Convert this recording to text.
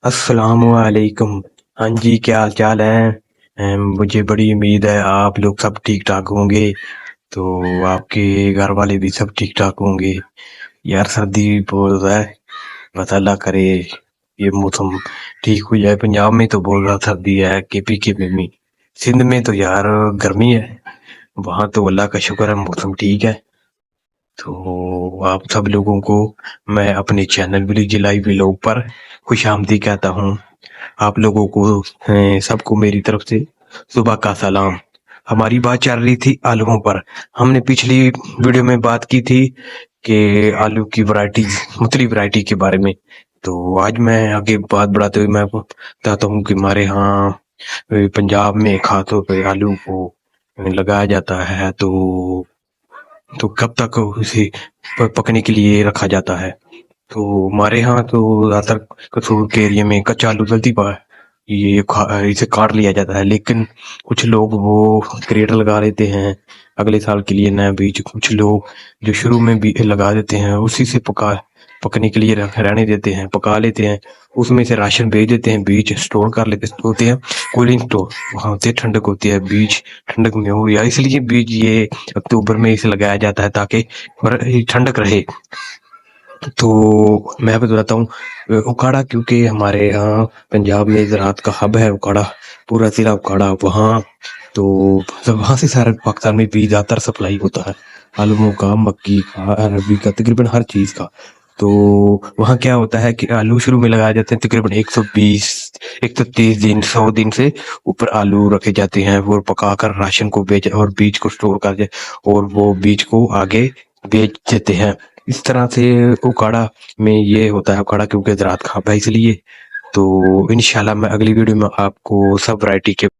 السلام علیکم۔ ہاں جی، کیا حال چال ہے؟ مجھے بڑی امید ہے آپ لوگ سب ٹھیک ٹھاک ہوں گے، تو آپ کے گھر والے بھی سب ٹھیک ٹھاک ہوں گے۔ یار سردی بہت ہے، بس اللہ کرے یہ موسم ٹھیک ہو جائے۔ پنجاب میں تو بہت زیادہ سردی ہے، کے پی میں سندھ میں تو یار گرمی ہے، وہاں تو اللہ کا شکر ہے موسم ٹھیک ہے۔ تو آپ سب لوگوں کو میں اپنے چینل ولیج لائف ولاگ پر خوش آمدید کہتا ہوں۔ آپ لوگوں کو سب کو میری طرف سے صبح کا سلام۔ ہماری بات چل رہی تھی آلووں پر۔ ہم نے پچھلی ویڈیو میں بات کی تھی کہ آلو کی ورائٹی، مختلف ورائٹی کے بارے میں۔ تو آج میں آگے بات بڑھاتے ہوئے میں آپ کو بتاتا ہوں کہ ہمارے ہاں پنجاب میں خاص طور پہ آلو کو لگایا جاتا ہے، تو کب تک اسے پکنے کے لیے رکھا جاتا ہے۔ تو ہمارے ہاں تو زیادہ تر کسور کے ایریے میں کچا آلو جلدی اسے کاٹ لیا جاتا ہے، لیکن کچھ لوگ وہ کریٹ لگا لیتے ہیں اگلے سال کے لیے نیا بیج۔ کچھ لوگ جو شروع میں بھی لگا دیتے ہیں اسی سے پکنے کے لیے رہنے دیتے ہیں، پکا لیتے ہیں، اس میں سے راشن بھیج دیتے ہیں، بیج سٹور کر لیتے ہوتے ہیں کولڈ سٹور، وہاں ہوتے ٹھنڈک ہوتی ہے، بیج ٹھنڈک میں ہو، یا اس لیے بیج یہ اکتوبر میں اسے لگایا جاتا ہے تاکہ ٹھنڈک رہے۔ تو میں بتاتا ہوں اکاڑا، کیونکہ ہمارے یہاں پنجاب میں زراعت کا ہب ہے اکاڑا، پورا ضلع اکاڑا وہاں، تو وہاں سے سارے پاکستان میں بھی زیادہ تر سپلائی ہوتا ہے آلووں کا، مکی کا، عربی کا، تقریباً ہر چیز کا۔ تو وہاں کیا ہوتا ہے کہ آلو شروع میں لگائے جاتے ہیں، تقریباً 120 130 دن 100 دن سے اوپر آلو رکھے جاتے ہیں، وہ پکا کر راشن کو بیچ اور بیج کو سٹور کر دے اور وہ بیج کو آگے بیچ دیتے ہیں۔ اس طرح سے اکاڑا میں یہ ہوتا ہے، اکاڑا کیونکہ زراعت کا ہب ہے اس لیے۔ تو انشاءاللہ میں اگلی ویڈیو میں آپ کو سب ورائٹی کے